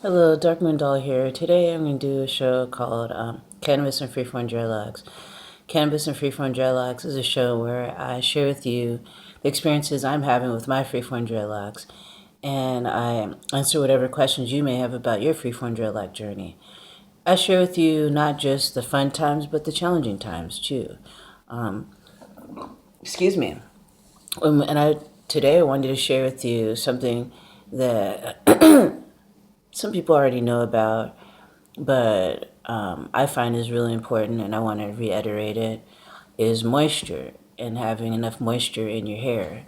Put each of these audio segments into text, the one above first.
Hello, Dark Moon Doll here. Today I'm going to do a show called Cannabis and Freeform Dreadlocks. Cannabis and Freeform Dreadlocks is a show where I share with you the experiences I'm having with my Freeform Dreadlocks, and I answer whatever questions you may have about your Freeform Dreadlock journey. I share with you not just the fun times, but the challenging times too. Um, excuse me. Today I wanted to share with you something that some people already know about, but I find is really important, and I want to reiterate it, is moisture and having enough moisture in your hair.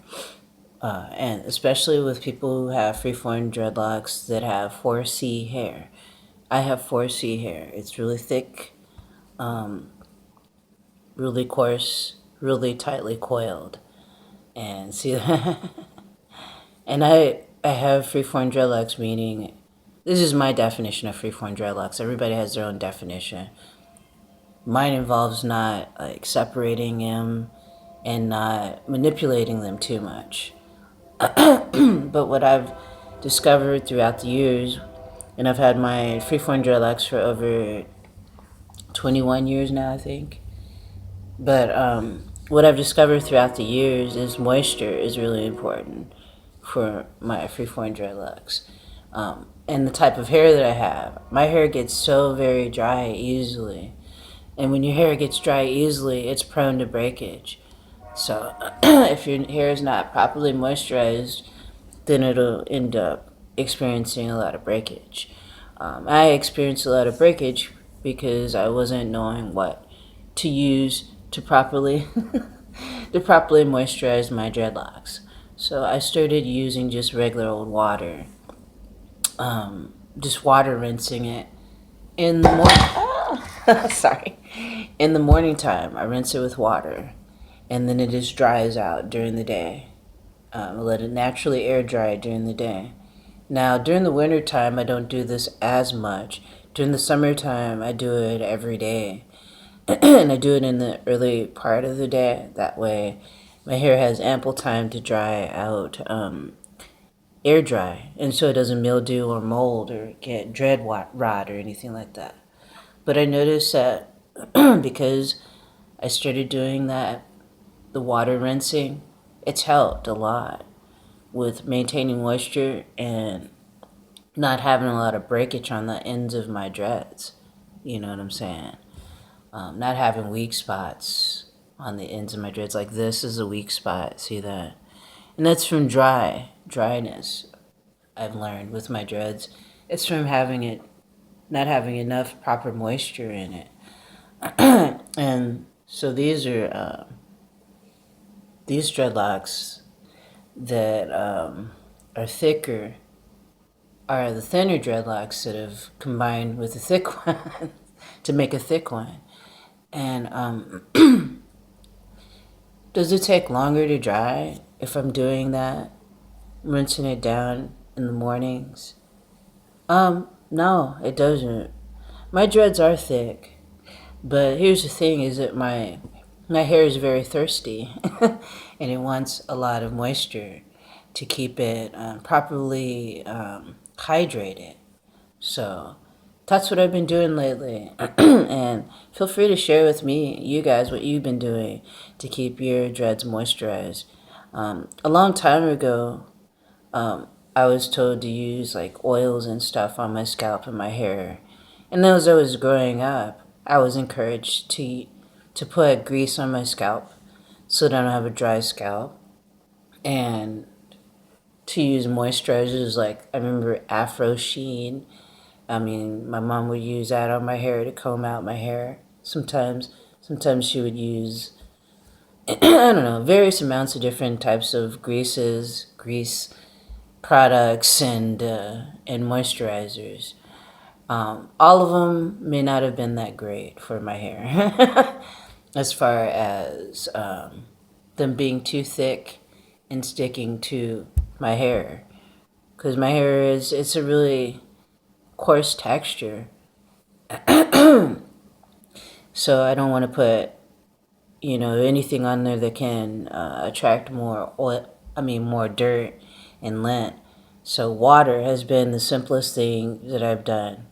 And especially with people who have freeform dreadlocks that have 4C hair. I have 4C hair. It's really thick, really coarse, really tightly coiled. And see, and I have freeform dreadlocks, meaning this is my definition of freeform dreadlocks. Everybody has their own definition. Mine involves not like separating them and not manipulating them too much. But what I've discovered throughout the years, and I've had my freeform dreadlocks for over 21 years now, I think. But what I've discovered throughout the years is moisture is really important for my freeform dreadlocks. And the type of hair that I have, my hair gets so very dry easily. And when your hair gets dry easily, it's prone to breakage. So if your hair is not properly moisturized, then it'll end up experiencing a lot of breakage. I experienced a lot of breakage because I wasn't knowing what to use to properly to properly moisturize my dreadlocks. So I started using just regular old water, just water rinsing it in the morning. Sorry, in the morning time, I rinse it with water, and then it just dries out during the day. I let it naturally air dry during the day. Now, during the winter time, I don't do this as much. During the summertime, I do it every day. And I do it in the early part of the day. That way, my hair has ample time to dry out, air dry, and so it doesn't mildew or mold or get dread rot or anything like that. But I noticed that because I started doing that, the water rinsing, it's helped a lot with maintaining moisture and not having a lot of breakage on the ends of my dreads. You know what I'm saying? Not having weak spots on the ends of my dreads. Like this is a weak spot. See that? And that's from dryness. I've learned with my dreads. It's from not having enough proper moisture in it. And so these dreadlocks that are thicker are the thinner dreadlocks that have combined with the thick one to make a thick one. And does it take longer to dry if I'm doing that, rinsing it down in the mornings? No, it doesn't. My dreads are thick, but here's the thing: is that my hair is very thirsty, and it wants a lot of moisture to keep it properly hydrated. So that's what I've been doing lately. And feel free to share with me, you guys, what you've been doing to keep your dreads moisturized. A long time ago, I was told to use like oils and stuff on my scalp and my hair. And as I was growing up, I was encouraged to put grease on my scalp so that I don't have a dry scalp. And to use moisturizers like I remember Afro Sheen. I mean, my mom would use that on my hair to comb out my hair. Sometimes she would use I don't know, various amounts of different types of grease products, and moisturizers. All of them may not have been that great for my hair, as far as them being too thick and sticking to my hair, because my hair it's a really coarse texture, so I don't want to put anything on there that can attract more oil. I mean more dirt and lint. So water has been the simplest thing that I've done.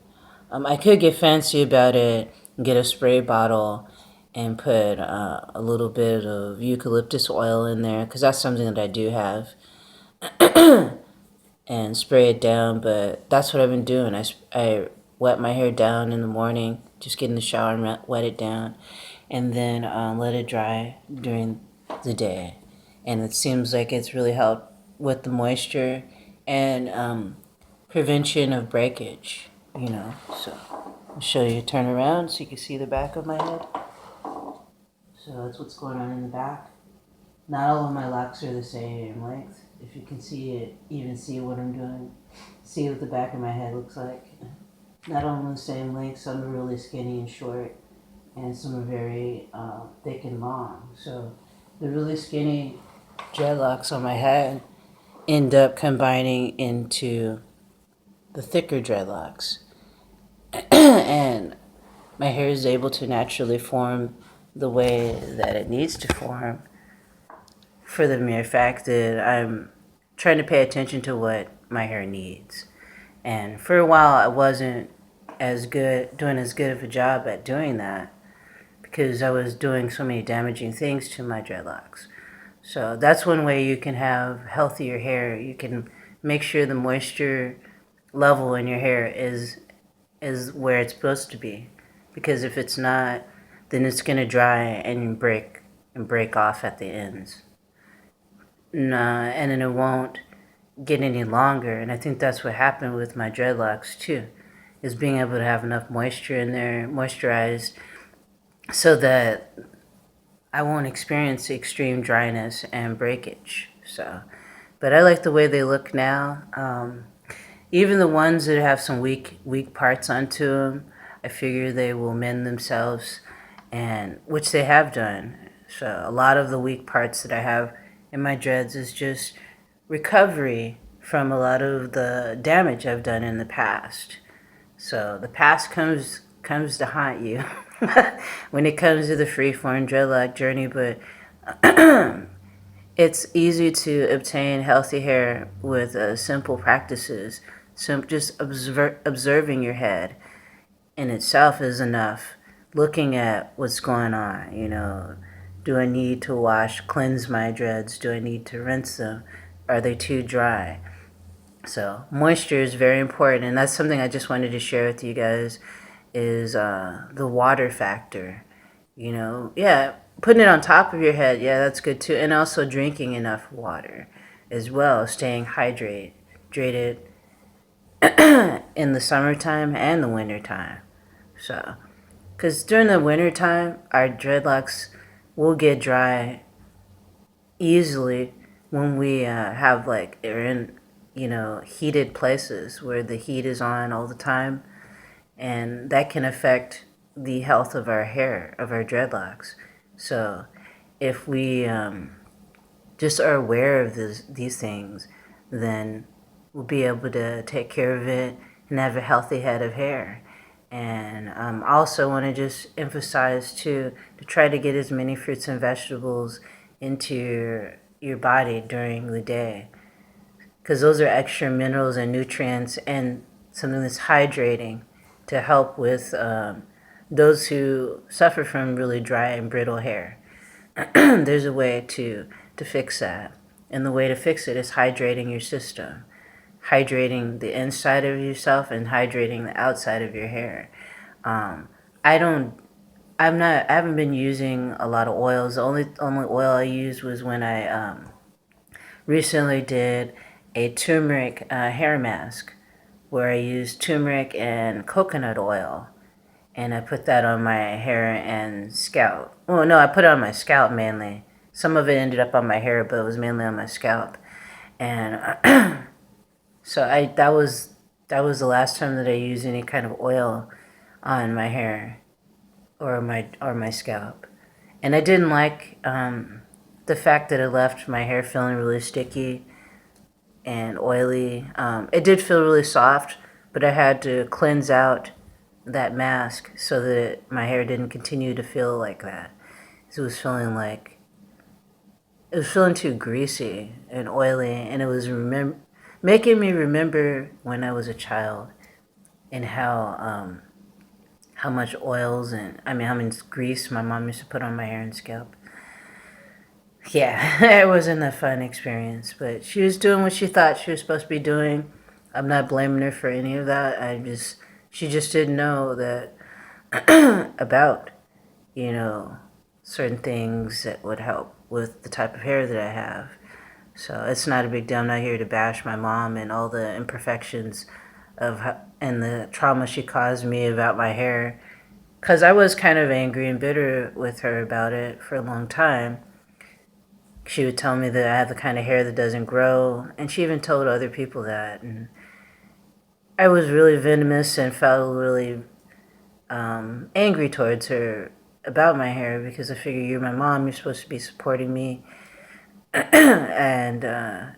I could get fancy about it and get a spray bottle and put a little bit of eucalyptus oil in there, because that's something that I do have, and spray it down. But that's what I've been doing. I wet my hair down in the morning, just get in the shower and wet it down, and then let it dry during the day. And it seems like it's really helped with the moisture and prevention of breakage, So I'll show you, turn around so you can see the back of my head. So that's what's going on in the back. Not all of my locks are the same length. If you can see it, even see what I'm doing, see what the back of my head looks like. Not all the same length. Some are really skinny and short, and some are very thick and long. So the really skinny dreadlocks on my head end up combining into the thicker dreadlocks. And my hair is able to naturally form the way that it needs to form, for the mere fact that I'm trying to pay attention to what my hair needs. And for a while, I wasn't doing as good of a job at doing that, because I was doing so many damaging things to my dreadlocks. So that's one way you can have healthier hair. You can make sure the moisture level in your hair is where it's supposed to be. Because if it's not, then it's gonna dry and break off at the ends. And then it won't get any longer. And I think that's what happened with my dreadlocks too, is being able to have enough moisture in there, moisturized, so that I won't experience extreme dryness and breakage. But I like the way they look now. Even the ones that have some weak parts onto them, I figure they will mend themselves, and which they have done. So a lot of the weak parts that I have in my dreads is just recovery from a lot of the damage I've done in the past. So the past comes to haunt you when it comes to the freeform dreadlock journey, but it's easy to obtain healthy hair with simple practices. So just observing your head in itself is enough. Looking at what's going on, do I need to cleanse my dreads? Do I need to rinse them? Are they too dry? So moisture is very important, and that's something I just wanted to share with you guys, is the water factor. Yeah, putting it on top of your head, yeah, that's good too. And also drinking enough water as well, staying hydrated in the summertime and the wintertime. So, because during the wintertime, our dreadlocks will get dry easily when we are in, heated places where the heat is on all the time, and that can affect the health of our hair, of our dreadlocks. So if we just are aware of these things, then we'll be able to take care of it and have a healthy head of hair. And I also want to just emphasize too, to try to get as many fruits and vegetables into your body during the day, because those are extra minerals and nutrients and something that's hydrating to help with those who suffer from really dry and brittle hair. There's a way to fix that. And the way to fix it is hydrating your system, hydrating the inside of yourself and hydrating the outside of your hair. I haven't been using a lot of oils. The only oil I used was when I recently did a turmeric hair mask, where I used turmeric and coconut oil, and I put that on my hair and scalp. Well, no, I put it on my scalp mainly. Some of it ended up on my hair, but it was mainly on my scalp. And so that was the last time that I used any kind of oil on my hair or my scalp. And I didn't like the fact that it left my hair feeling really sticky and oily. It did feel really soft, but I had to cleanse out that mask so that my hair didn't continue to feel like that. It was feeling too greasy and oily, and it was making me remember when I was a child and how much oils and how much grease my mom used to put on my hair and scalp. Yeah, it wasn't a fun experience, but she was doing what she thought she was supposed to be doing. I'm not blaming her for any of that. She just didn't know that about, you know, certain things that would help with the type of hair that I have. So it's not a big deal. I'm not here to bash my mom and all the imperfections and the trauma she caused me about my hair. Because I was kind of angry and bitter with her about it for a long time. She would tell me that I have the kind of hair that doesn't grow, and she even told other people that. And I was really venomous and felt really angry towards her about my hair because I figure you're my mom, you're supposed to be supporting me and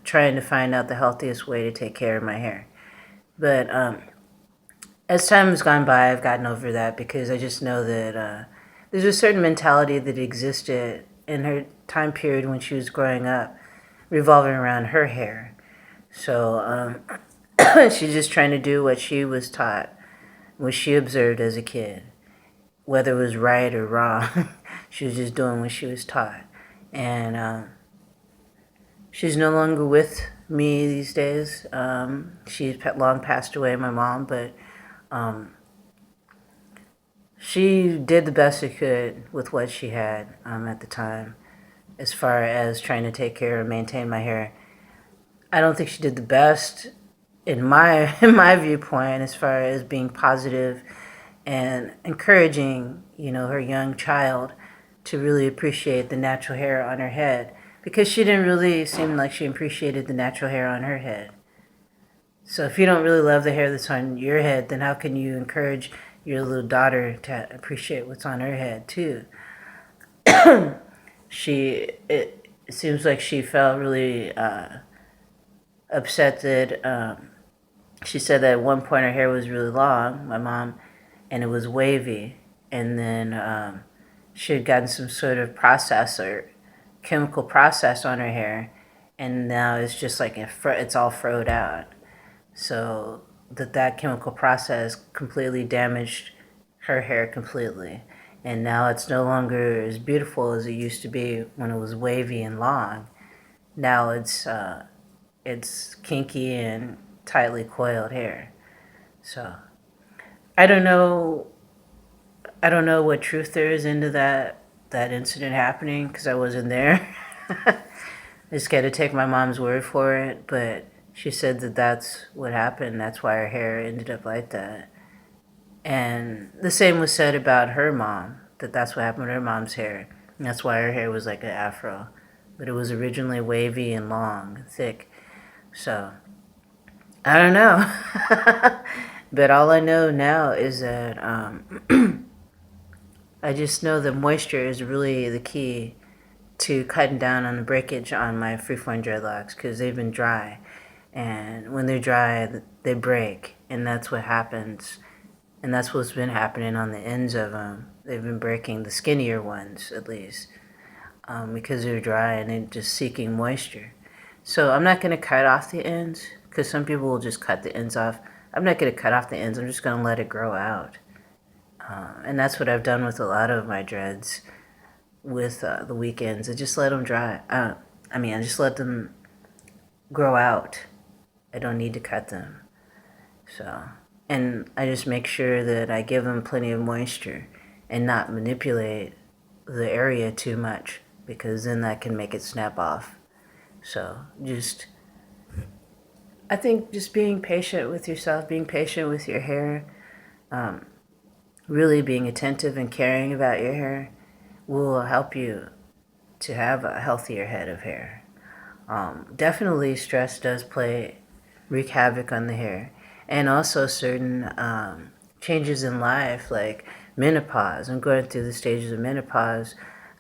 trying to find out the healthiest way to take care of my hair. But as time has gone by, I've gotten over that because I just know that there's a certain mentality that existed in her time period when she was growing up, revolving around her hair. So she's just trying to do what she was taught, what she observed as a kid, whether it was right or wrong. She was just doing what she was taught. And she's no longer with me these days. She's long passed away, my mom, but she did the best she could with what she had at the time, as far as trying to take care and maintain my hair. I don't think she did the best in my in my viewpoint, as far as being positive and encouraging, her young child to really appreciate the natural hair on her head, because she didn't really seem like she appreciated the natural hair on her head. So if you don't really love the hair that's on your head, then how can you encourage your little daughter to appreciate what's on her head too? It seems like she felt really upset that she said that at one point her hair was really long, my mom, and it was wavy, and then she had gotten some sort of process or chemical process on her hair, and now it's just like it's all froed out. So that chemical process completely damaged her hair completely, and now it's no longer as beautiful as it used to be when it was wavy and long. Now it's kinky and tightly coiled hair. So I don't know. I don't know what truth there is into that incident happening because I wasn't there. I just got to take my mom's word for it. But she said that that's what happened. That's why her hair ended up like that. And the same was said about her mom. That's what happened with her mom's hair. And that's why her hair was like an afro. But it was originally wavy and long, thick. So I don't know. But all I know now is that I just know that moisture is really the key to cutting down on the breakage on my freeform dreadlocks because they've been dry. And when they're dry, they break. And that's what happens. And that's what's been happening on the ends of them. They've been breaking, the skinnier ones at least, because they're dry and they're just seeking moisture. So I'm not going to cut off the ends because some people will just cut the ends off. I'm not going to cut off the ends. I'm just going to let it grow out. And that's what I've done with a lot of my dreads with the weekends. I just let them dry. I just let them grow out. I don't need to cut them. So, and I just make sure that I give them plenty of moisture and not manipulate the area too much because then that can make it snap off. So I think just being patient with yourself, being patient with your hair, really being attentive and caring about your hair will help you to have a healthier head of hair. Definitely stress does wreak havoc on the hair, and also certain changes in life like menopause and going through the stages of menopause,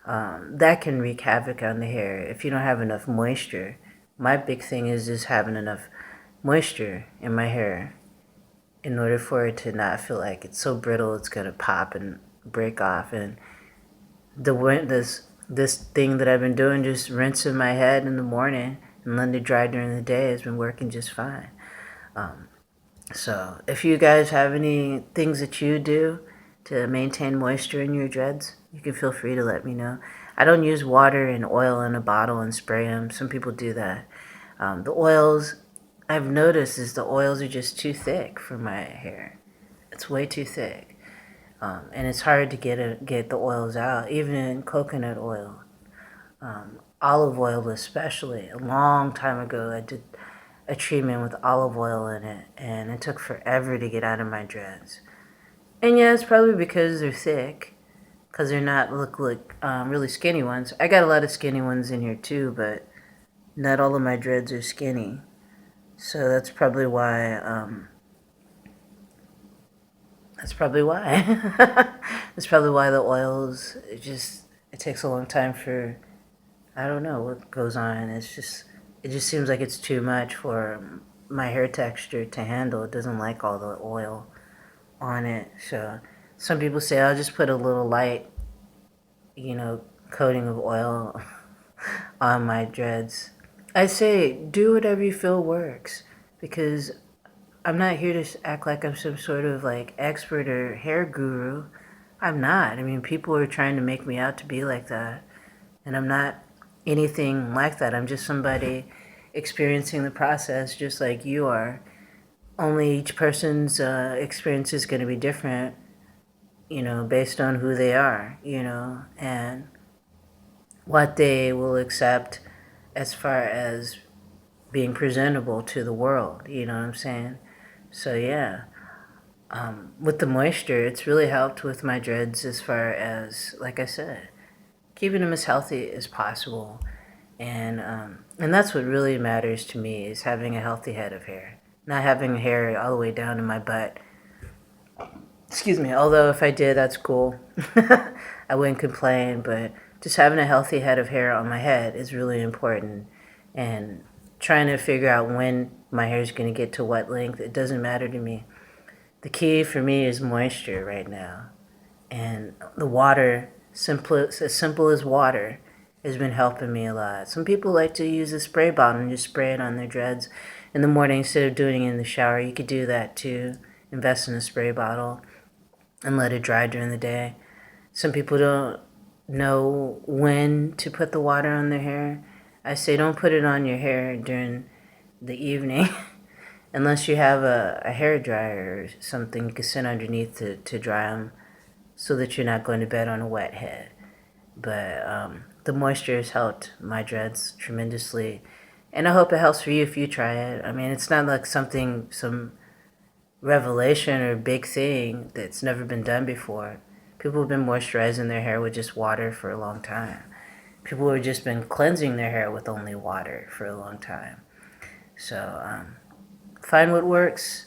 that can wreak havoc on the hair if you don't have enough moisture. My big thing is just having enough moisture in my hair in order for it to not feel like it's so brittle it's gonna pop and break off. And this thing that I've been doing, just rinsing my head in the morning, and letting it dry during the day has been working just fine. So if you guys have any things that you do to maintain moisture in your dreads, you can feel free to let me know. I don't use water and oil in a bottle and spray them. Some people do that. The oils, I've noticed, is the oils are just too thick for my hair. It's way too thick. And it's hard to get the oils out, even in coconut oil. Olive oil especially. A long time ago, I did a treatment with olive oil in it, and it took forever to get out of my dreads. And yeah, it's probably because they're thick, because they're not look like really skinny ones. I got a lot of skinny ones in here too, but not all of my dreads are skinny. So that's probably why. That's probably why. That's probably why the oils. It takes a long time for. I don't know what goes on. It just seems like it's too much for my hair texture to handle. It doesn't like all the oil on it. So some people say I'll just put a little light, coating of oil on my dreads. I say do whatever you feel works, because I'm not here to act like I'm some sort of like expert or hair guru. I'm not. I mean, people are trying to make me out to be like that, and I'm not anything like that. I'm just somebody experiencing the process just like you are. Only each person's experience is going to be different, based on who they are, and what they will accept as far as being presentable to the world, you know what I'm saying? So yeah, with the moisture, it's really helped with my dreads as far as, like I said, keeping them as healthy as possible. And that's what really matters to me, is having a healthy head of hair. Not having hair all the way down in my butt. Excuse me, although if I did, that's cool. I wouldn't complain, but just having a healthy head of hair on my head is really important. And trying to figure out when my hair is going to get to what length, it doesn't matter to me. The key for me is moisture right now. And the water, as simple as water, has been helping me a lot. Some people like to use a spray bottle and just spray it on their dreads in the morning instead of doing it in the shower. You could do that too. Invest in a spray bottle and let it dry during the day. Some people don't know when to put the water on their hair. I say don't put it on your hair during the evening unless you have a hair dryer or something you can sit underneath to dry them, so that you're not going to bed on a wet head. But the moisture has helped my dreads tremendously, and I hope it helps for you if you try it. I mean, it's not like some revelation or big thing that's never been done before. People have been moisturizing their hair with just water for a long time. People have just been cleansing their hair with only water for a long time. So find what works.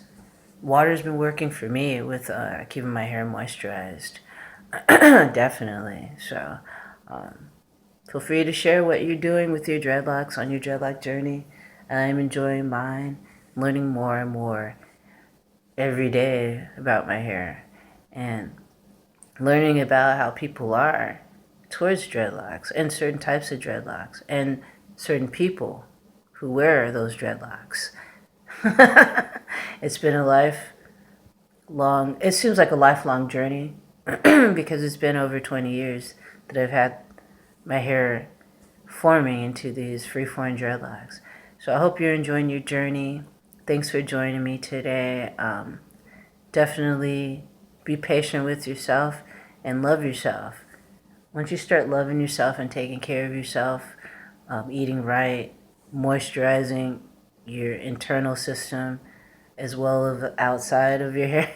Water's been working for me with keeping my hair moisturized. Definitely. So feel free to share what you're doing with your dreadlocks on your dreadlock journey. I'm enjoying mine, learning more and more every day about my hair, and learning about how people are towards dreadlocks and certain types of dreadlocks and certain people who wear those dreadlocks. It's been it seems like a lifelong journey because it's been over 20 years that I've had my hair forming into these freeform dreadlocks. So I hope you're enjoying your journey. Thanks for joining me today. Definitely be patient with yourself and love yourself. Once you start loving yourself and taking care of yourself, eating right, moisturizing your internal system as well as outside of your hair,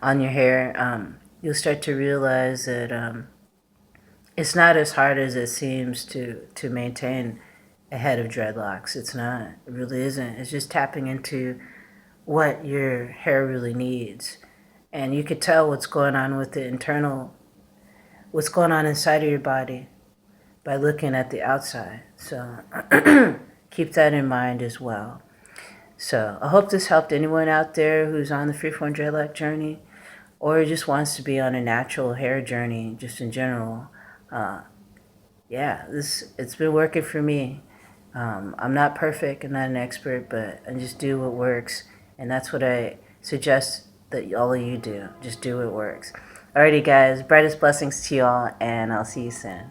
on your hair, you'll start to realize that it's not as hard as it seems to maintain a head of dreadlocks. It's not. It really isn't. It's just tapping into what your hair really needs. And you could tell what's going on with what's going on inside of your body by looking at the outside. So keep that in mind as well. So I hope this helped anyone out there who's on the freeform dreadlock journey, or just wants to be on a natural hair journey, just in general. Yeah, it's been working for me, I'm not perfect, I'm not an expert, but I just do what works, and that's what I suggest that all of you do. Just do what works. Alrighty, guys, brightest blessings to y'all, and I'll see you soon.